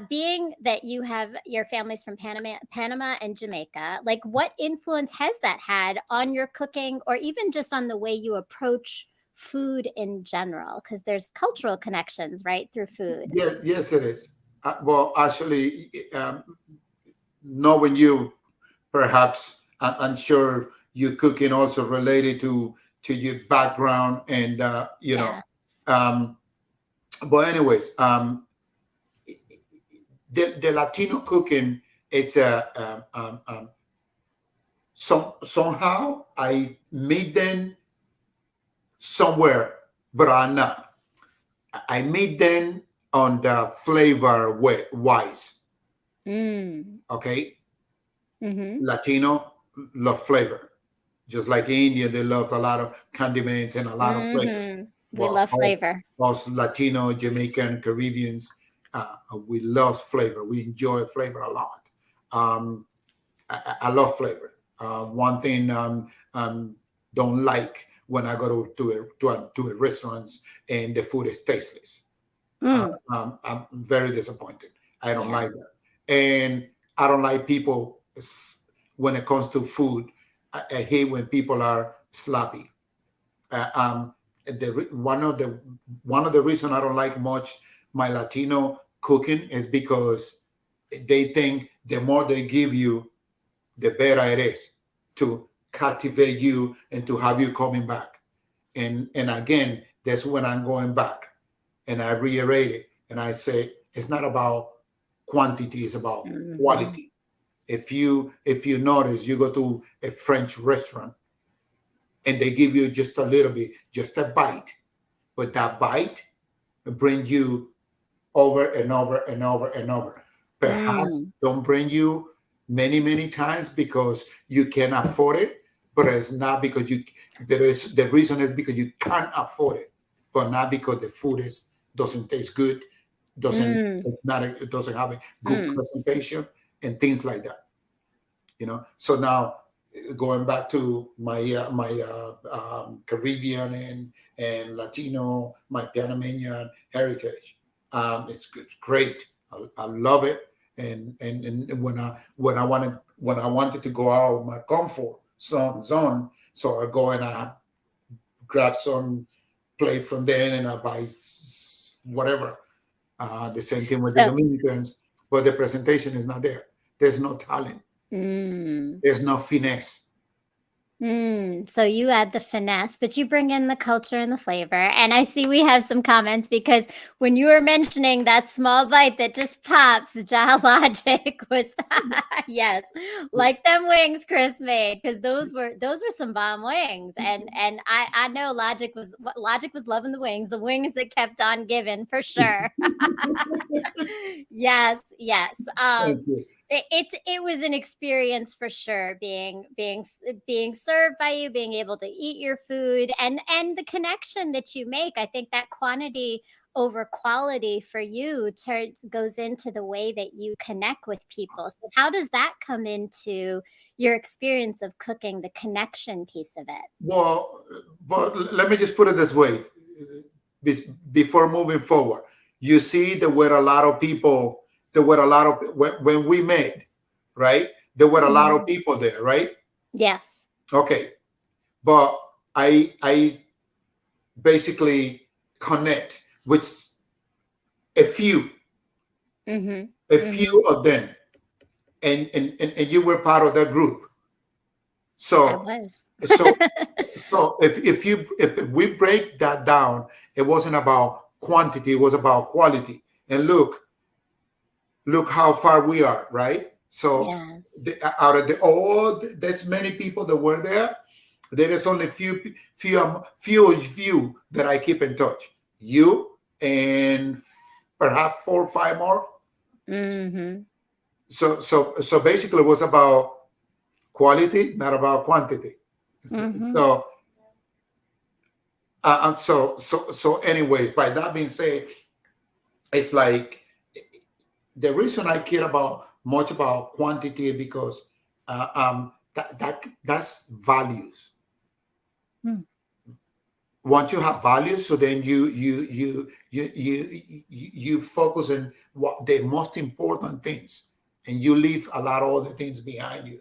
being that you have your family's from Panama and Jamaica, like what influence has that had on your cooking or even just on the way you approach food in general? Because there's cultural connections, right, through food. Yes, it is. Well, actually, knowing you, perhaps, I'm sure your cooking also related to your background and Yes. But anyways, the Latino cooking, it's somehow I made them somewhere, but I'm not. I made them on the flavor wise. Okay. Latino love flavor, just like India. They love a lot of condiments and a lot of flavors. We love flavor. Us Latino, Jamaican, Caribbeans, we love flavor. We enjoy flavor a lot. I love flavor. One thing don't like when I go to a restaurants and the food is tasteless. I'm very disappointed. I don't like that, and I don't like people when it comes to food. I hate when people are sloppy. One of the reasons I don't like much my Latino cooking is because they think the more they give you, the better it is to captivate you and to have you coming back. And again, that's when I'm going back and I reiterate it and I say it's not about quantity, it's about quality. If you notice, you go to a French restaurant and they give you just a little bit, just a bite, but that bite brings you over and over and over and over. Perhaps don't bring you many times because you can afford it, but it's not because the reason is because you can't afford it, but not because the food is doesn't taste good, doesn't Mm, it doesn't have a good mm. presentation, and things like that. So now going back to my Caribbean and Latino, my Panamanian heritage, it's great. I love it. And when I wanted to go out of my comfort zone, so I go and I grab some plate from there and I buy whatever. The same thing with the So, Dominicans, but the presentation is not there. There's no talent. mm. There's no finesse. So you add the finesse, but you bring in the culture and the flavor. And I see we have some comments because when you were mentioning that small bite that just pops, Logic was yes, like them wings Chris made because those were some bomb wings. And I know Logic was loving the wings that kept on giving for sure. Yes, yes. Thank you. It was an experience for sure being served by you, being able to eat your food, and the connection that you make. I think that quantity over quality for you goes into the way that you connect with people. So how does that come into your experience of cooking, the connection piece of it? Well, but let me just put it this way. Before moving forward, you see, there were a lot of people. There were a lot of when we met, right? There were a lot of Mhm. people there, right? Yes. Okay, but I basically connect with a few Mm-hmm. a Mm-hmm. few of them, and you were part of that group. I So was. so so if we break that down, it wasn't about quantity, it was about quality. And look how far we are, right? So Yes. out of there's many people that were there. There is only few that I keep in touch. You and perhaps 4 or 5 more. Mm-hmm. So basically, it was about quality, not about quantity. Mm-hmm. So so anyway, by that being said, it's like the reason I care about much about quantity is because that's values. Mm. Once you have values, so then you focus on what the most important things, and you leave a lot of other things behind you,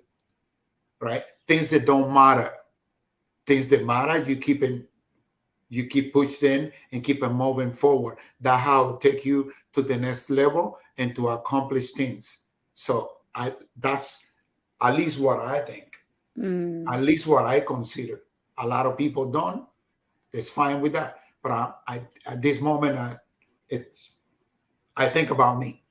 right? Things that don't matter. Things that matter, you keep pushing and keep it moving forward. That how it take you to the next level and to accomplish things. So that's at least what I think, Mm. at least what I consider. A lot of people don't. It's fine with that. But I at this moment, it's I think about me.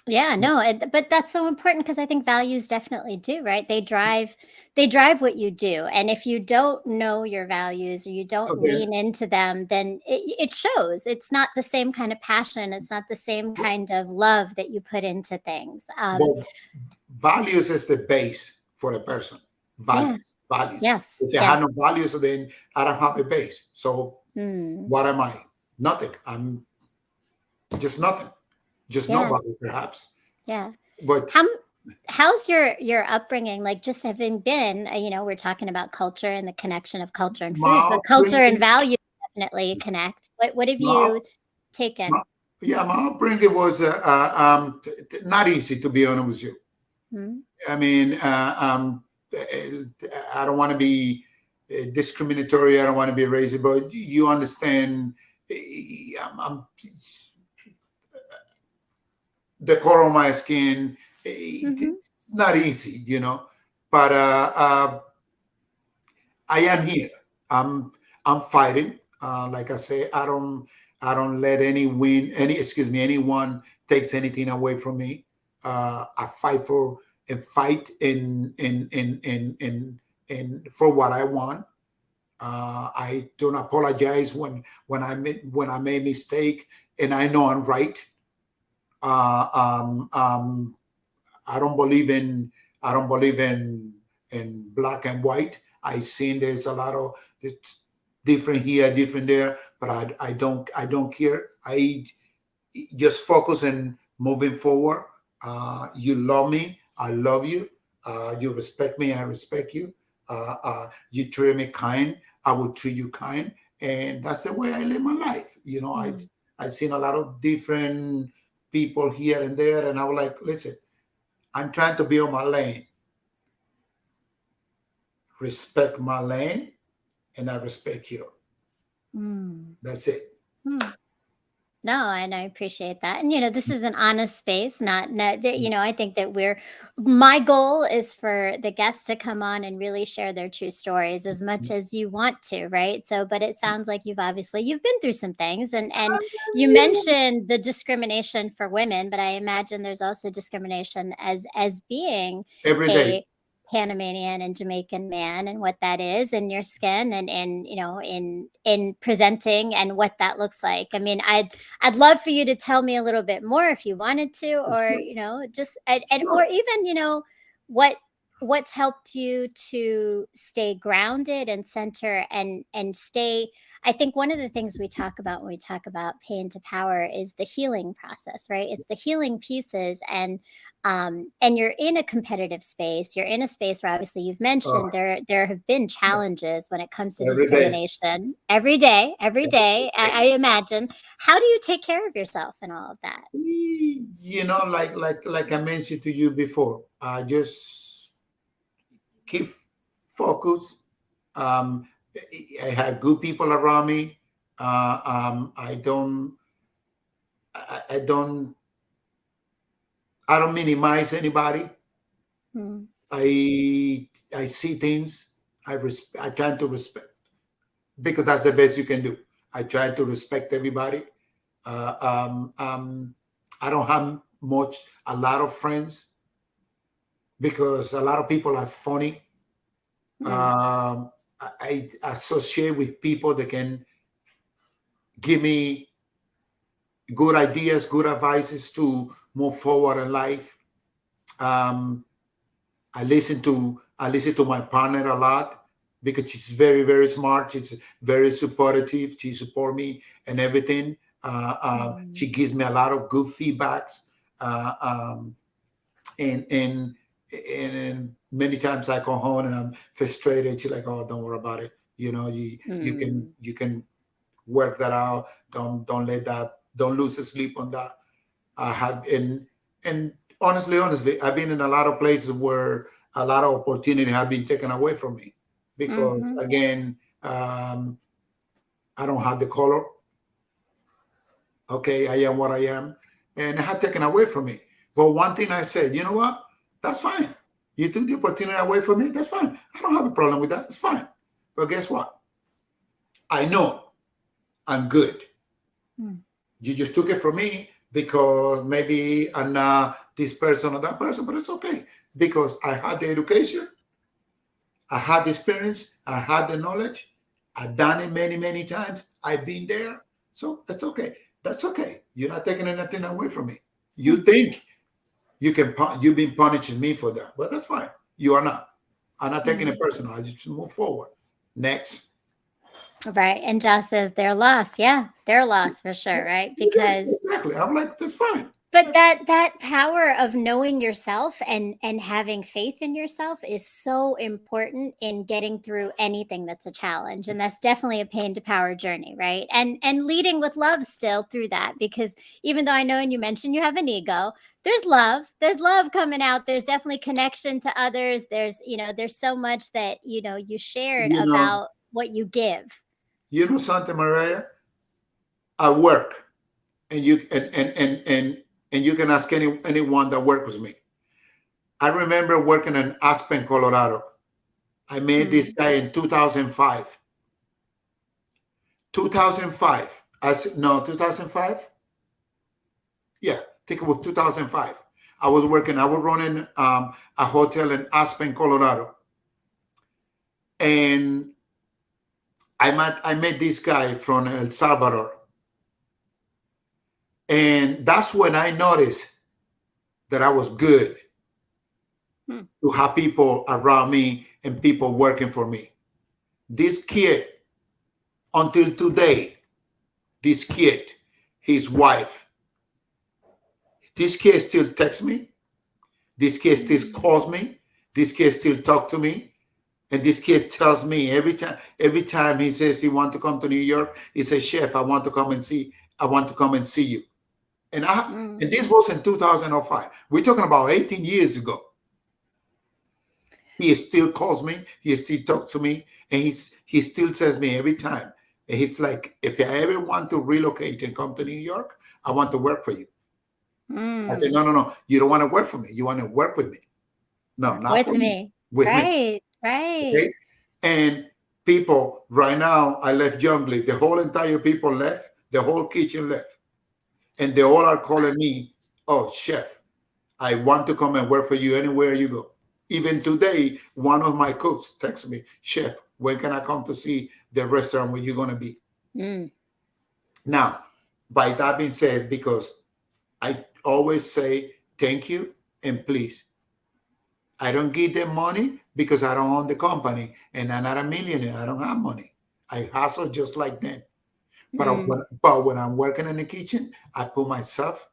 Yeah, no, but that's so important because I think values definitely do, right? They drive what you do. And if you don't know your values or you So don't then, lean into them, then it shows. It's not the same kind of passion. It's not the same kind of love that you put into things. well, values is the base for a person. Yeah. Values. Yes. If you have Yes. no values, then I don't have a base. So Mm. what am I? Nothing. I'm just nothing. Just Yes. nobody, perhaps. Yeah. But How how's your upbringing, like, just having been, we're talking about culture and the connection of culture and food, my but culture and upbringing, value definitely connect. What have my, you my, taken? yeah, my upbringing was not easy, to be honest with you. Mm, I mean, I don't want to be discriminatory. I don't want to be racist, but you understand. I'm the color of my skin. mhm, It's not easy. But I am here. I'm fighting. Like I say, I don't let anyone takes anything away from me. I fight for and fight in for what I want. I don't apologize when I made mistake and I know I'm right. Uh, um, um, I don't believe in black and white. I seen there's a lot of it's different here, different there, but I don't care. I just focus on moving forward. You love me, I love you. You respect me, I respect you. You treat me kind, I will treat you kind, and that's the way I live my life. Mm. I've seen a lot of different people here and there, and I was like, listen, I'm trying to be on my lane. Respect my lane, and I respect you. Mm. That's it. Mm. No, and I appreciate that. And this is an honest space, not that, I think that my goal is for the guests to come on and really share their true stories as much as you want to, right? So, but it sounds like you've been through some things, and you mentioned the discrimination for women, but I imagine there's also discrimination as being Every day. a Panamanian and Jamaican man, and what that is in your skin, and in presenting and what that looks like. I mean, I'd love for you to tell me a little bit more if you wanted to, or Sure. just and or even what what's helped you to stay grounded and center and stay. I think one of the things we talk about when we talk about pain to power is the healing process, right? It's the healing pieces, and you're in a competitive space. You're in a space where obviously you've mentioned Oh, there have been yeah. challenges when it comes to Every day. discrimination every day, every Every day. I day. imagine. How do you take care of yourself and all of that? Like I mentioned to you before, I just keep focus. Um, I have good people around me. I don't, I don't minimize anybody. Mm, I see things. I try to respect because that's the best you can do. I try to respect everybody. Uh, um, um, I don't have a lot of friends because a lot of people are funny. mm, I associate with people that can give me good ideas, good advices to move forward in life. Um, I listen to my partner a lot because she's very very smart. She's very supportive. She support me and everything. mm, She gives me a lot of good feedbacks. Uh, um, and many times I come home and I'm frustrated. She's like, "Oh, don't worry about it. You can work that out. Don't let that. Don't lose sleep on that." I have and honestly, I've been in a lot of places where a lot of opportunity have been taken away from me because mm-hmm, again, I don't have the color. Okay, I am what I am, and it had taken away from me. But one thing I said, you know what? That's fine. You took the opportunity away from me. That's fine. I don't have a problem with that. It's fine. But guess what? I know I'm good. mm, You just took it from me because maybe I'm not this person or that person, but it's okay because I had the education, I had the experience, I had the knowledge, I've done it many, many times. I've been there. So that's okay. That's okay. You're not taking anything away from me. You mm, think you've been punishing me for that, but that's fine. You are not. I'm not taking it mm. personal. I just move forward. Next. Right. And Josh says their loss. Yeah, their loss for sure, right? Yes, Because exactly. I'm like, that's fine. but that power of knowing yourself and having faith in yourself is so important in getting through anything that's a challenge, and that's definitely a pain to power journey, right? And leading with love still through that, because even though I know, and you mentioned you have an ego, there's love coming out. There's definitely connection to others. There's so much that you shared You know, about what you give. Santa Maria, I work. And you can ask anyone that worked with me. I remember working in Aspen, Colorado. I met this Mm, guy in 2005. 2005. I said no, 2005. Yeah, I think it was 2005. I was working. I was running a hotel in Aspen, Colorado, and I met this guy from El Salvador, and that's when I noticed that I was good mm, to have people around me and people working for me. This kid, until today, This kid, his wife, this kid still texts me. This kid still calls me. This kid still talk to me. And this kid tells me every time he says he want to come to New York, he says, "Chef, I want to come and see you." And and this was in 2005. We're talking about 18 years ago. He still calls me, he still talks to me, and he still says me every time. And he's like, if I ever want to relocate and come to New York, I want to work for you. I said, no, no, no. You don't want to work for me. You want to work with me. No, not With for me. me. With me. Right. Right. Okay. And people right now, I left Jungley. The whole entire people left. The whole kitchen left. And they all are calling me, "Oh, chef, I want to come and work for you anywhere you go." Even today, one of my cooks texts me, "Chef, when can I come to see the restaurant where you're going to be?" Now, by that being said, because I always say thank you and please. I don't give them money because I don't own the company and I'm not a millionaire. I don't have money. I hustle just like them. But when I'm working in the kitchen, I put myself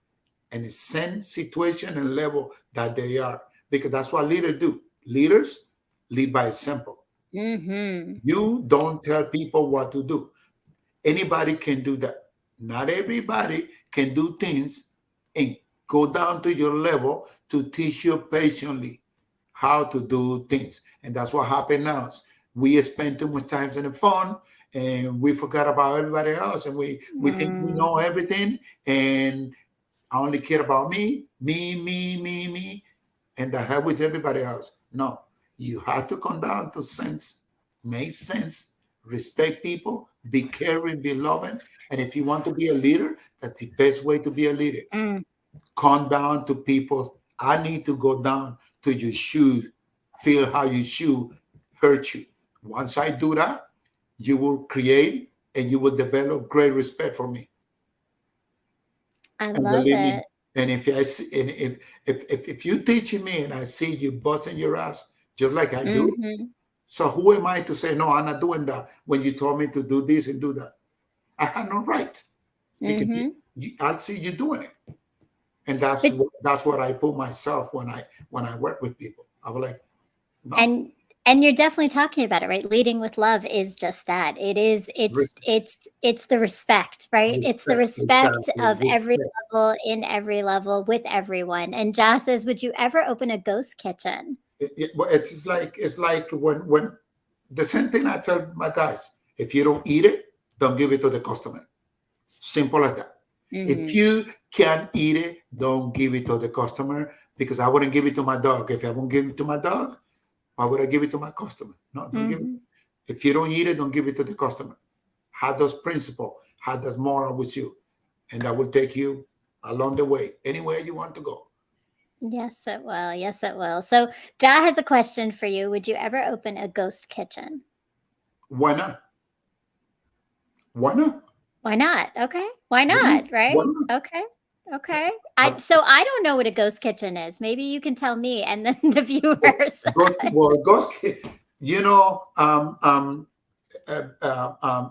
in the same situation and level that they are, because that's what leaders do. Leaders lead by example. You don't tell people what to do. Anybody can do that. Not everybody can do things and go down to your level to teach you patiently how to do things. And that's what happened now. We spend too much time on the phone and we forgot about everybody else. And we think we know everything. And I only care about me, and the hell with everybody else. No, you have to come down to sense, make sense, respect people, be caring, be loving. And if you want to be a leader, that's the best way to be a leader. Come down to people. I need to go down to your shoes, feel how your shoe hurt you. Once I do that, you will create and you will develop great respect for me. I And love believe me, it. and if you teaching me and I see you busting your ass just like I do, so who am I to say no? I'm not doing that when you told me to do this and do that. I had no right because I'll see you doing it, and that's what I put myself when I work with people. I was like, no. And you're definitely talking about it, right? Leading with love is just that. It's the respect, right? It's the Respect, respect exactly. of every Respect. level, in every level, with everyone. And Joss says, would you ever open a ghost kitchen? It's like when the same thing I tell my guys: if you don't eat it, don't give it to the customer. Simple as that. If you can't eat it, don't give it to the customer, because I wouldn't give it to my dog. If I won't give it to my dog, why would I give it to my customer? No, don't give it. If you don't eat it, don't give it to the customer. Have those principles, have those moral with you, and that will take you along the way, anywhere you want to go. Yes, it will. Yes, it will. So, Ja has a question for you. Would you ever open a ghost kitchen? Why not? Why not? Why not? Okay. Why Why not? not? Right? Why not? Okay. Okay. I don't know what a ghost kitchen is. Maybe you can tell me and then the viewers. You know,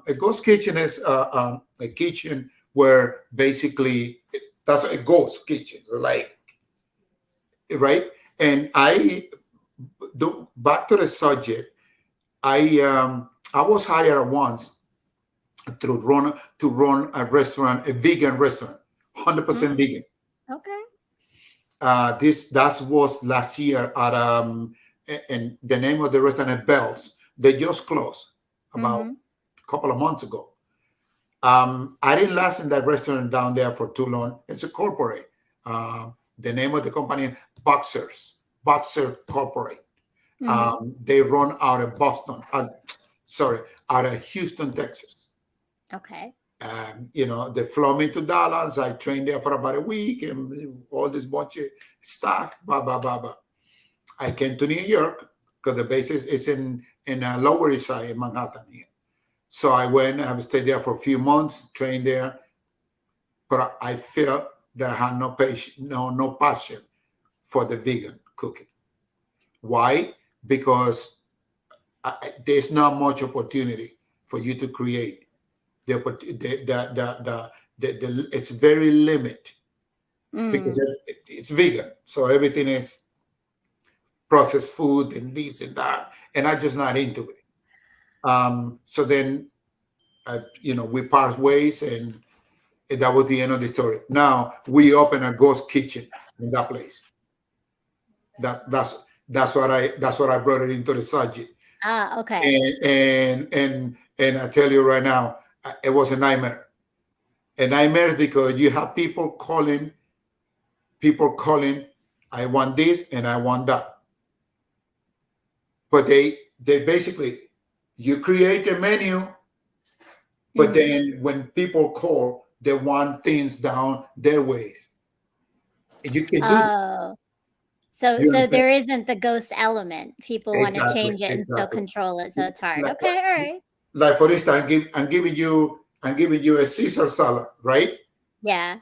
a ghost kitchen is a kitchen where basically that's a ghost kitchen. So like, right? And I do back to the subject. I was hired once to run a restaurant, a vegan restaurant, 100% vegan. Okay. That was last year at and the name of the restaurant is Bells. They just closed about a couple of months ago. I didn't last in that restaurant down there for too long. It's a corporate. The name of the company, Boxer Corporate. They run out of Boston. Out of Houston, Texas. Okay. They flew me to Dallas. I trained there for about a week and all this bunch of stuff. Blah, blah, blah, blah. I came to New York because the base is in Lower East Side in Manhattan here. So I went, I stayed there for a few months, trained there, but I felt that I had no passion for the vegan cooking. Why? Because there's not much opportunity for you to create it's very limited because Mm. it's vegan, so everything is processed food and this and that, and I'm just not into it. So then, we part ways, and that was the end of the story. Now we open a ghost kitchen in that place. That that's what I brought it into the subject. Ah, okay. And I tell you right now, it was a nightmare. A nightmare because you have people calling, I want this and I want that. But they basically, you create a menu, but Hmm. then when people call, they want things down their ways. And you can do that. Oh, so You so understand? there isn't the ghost element. People want to Exactly, change it and still exactly. control it, so it's hard. Like, Okay, all right. like for instance, I'm giving you a Caesar salad, right? Yeah.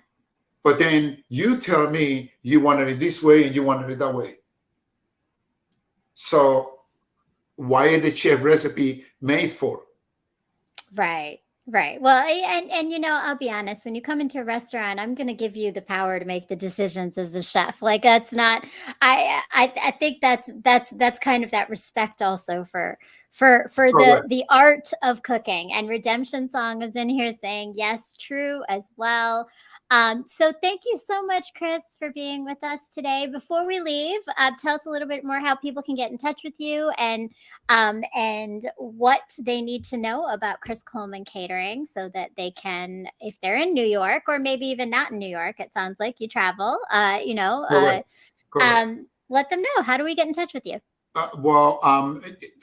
But then you tell me you wanted it this way and you wanted it that way. So why is the chef recipe made for? Right. Right. Well, and I'll be honest, when you come into a restaurant, I'm going to give you the power to make the decisions as the chef. Like that's not I think that's kind of that respect also for the Correct. the art of cooking. And Redemption Song is in here saying yes, true as well. So thank you so much, Chris, for being with us today. Before we leave, tell us a little bit more how people can get in touch with you and what they need to know about Chris Coleman Catering so that they can, if they're in New York or maybe even not in New York, it sounds like you travel, Correct. Correct. let them know. How do we get in touch with you? Well,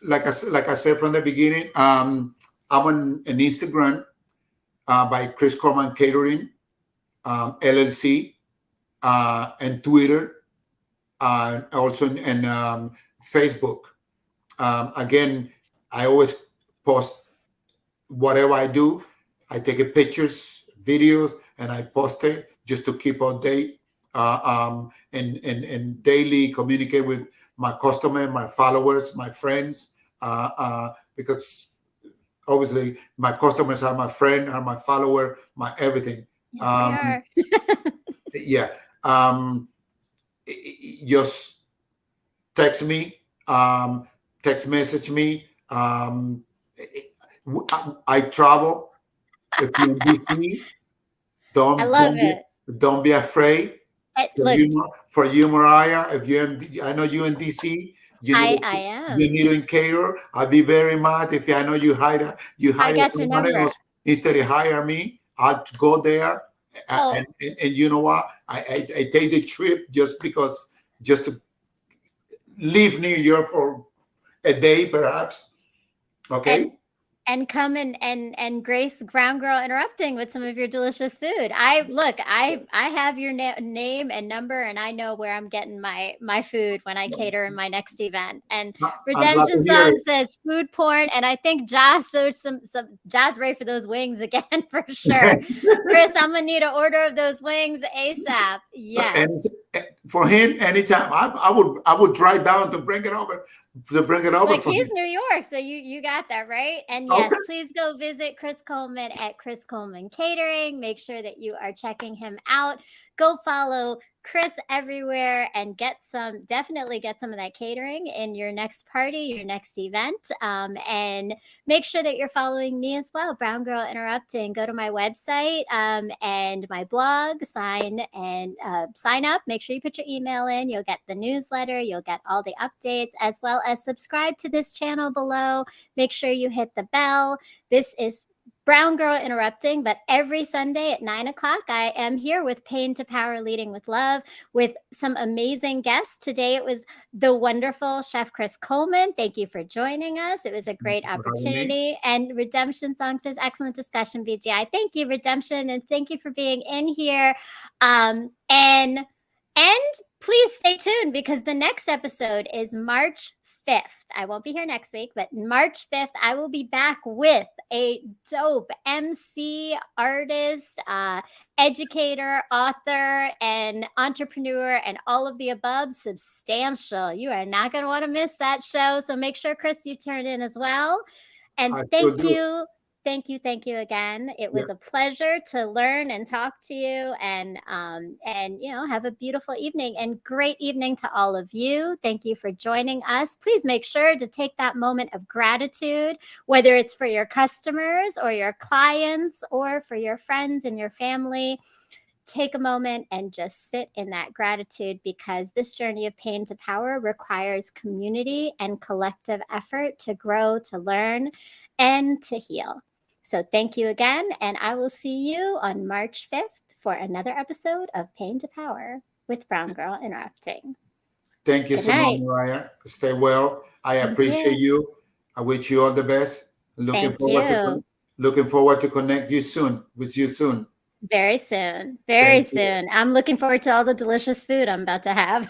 like I said from the beginning, I'm on an Instagram by Chris Coleman Catering, LLC, and Twitter, also in Facebook. Again, I always post whatever I do. I take a pictures, videos, and I post it just to keep update, and daily communicate with my customer, my followers, my friends, because obviously my customers are my friend, are my follower, my everything. Yes, they Um, are. yeah. Um, just text me, text message me. I travel. If you're in DC, I don't love don't be it. don't be afraid. Look, For you, Mariah, if you're I know you in DC, I you am. need to cater. I'd be very mad if I know you I hire got your someone number. else instead of hire me. I'll go there, Oh, and you know what? I take the trip just to leave New York for a day, perhaps. Okay. and come and grace Brown Girl Interrupting with some of your delicious food. I have your name and number, and I know where I'm getting my food when I cater in my next event. And I'm glad to Redemption hear Song it. says food porn, and I think Josh showed some Josh ready for those wings again for sure. Chris, I'm gonna need an order of those wings ASAP. And Yes. for him, anytime I would drive down to bring it over Look, for he's him. New York, so you got that right. And Okay. yes, please go visit Chris Coleman at Chris Coleman Catering. Make sure that you are checking him out. Go follow Chris everywhere and definitely get some of that catering in your next party, your next event. And make sure that you're following me as well, Brown Girl Interrupting. Go to my website and my blog, sign up. Make sure you put your email in. You'll get the newsletter. You'll get all the updates, as well as subscribe to this channel below. Make sure you hit the bell. This is Brown Girl Interrupting, but every Sunday at 9 o'clock, I am here with Pain to Power Leading with Love with some amazing guests. Today it was the wonderful Chef Chris Coleman. Thank you for joining us. It was a great For having me. opportunity. And Redemption Song says, excellent discussion, BGI. Thank you, Redemption, and thank you for being in here. And please stay tuned because the next episode is March 5th. I won't be here next week, but March 5th, I will be back with a dope MC, artist, educator, author, and entrepreneur, and all of the above. Substantial. You are not going to want to miss that show. So make sure, Chris, you turn in as well. And I still thank do. you. Thank you. Thank you again. It Yeah. was a pleasure to learn and talk to you, and have a beautiful evening and great evening to all of you. Thank you for joining us. Please make sure to take that moment of gratitude, whether it's for your customers or your clients or for your friends and your family. Take a moment and just sit in that gratitude, because this journey of pain to power requires community and collective effort to grow, to learn, and to heal. So thank you again, and I will see you on March 5th for another episode of Pain to Power with Brown Girl Interrupting. Thank you Good so much, night. Mariah. Stay well. I Thank appreciate you. you. I wish you all the best. Thank you. Looking forward to connect you soon with you soon. Very soon. Very Thank you. soon. I'm looking forward to all the delicious food I'm about to have.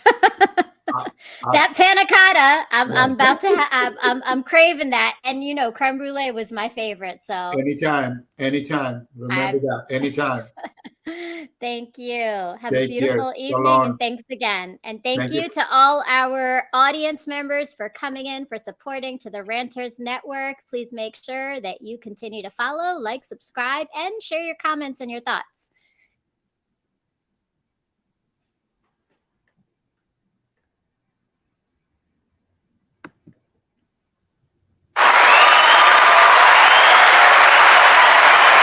I, I, That panna cotta, I'm yeah. about to have. I'm craving that, and creme brulee was my favorite. So Anytime, anytime. Remember I'm. that. Anytime. Thank you. Have a Take care. beautiful So evening, and long. thanks again. And thank Thank you. you to all our audience members for coming in, for supporting to the Ranters Network. Please make sure that you continue to follow, like, subscribe, and share your comments and your thoughts.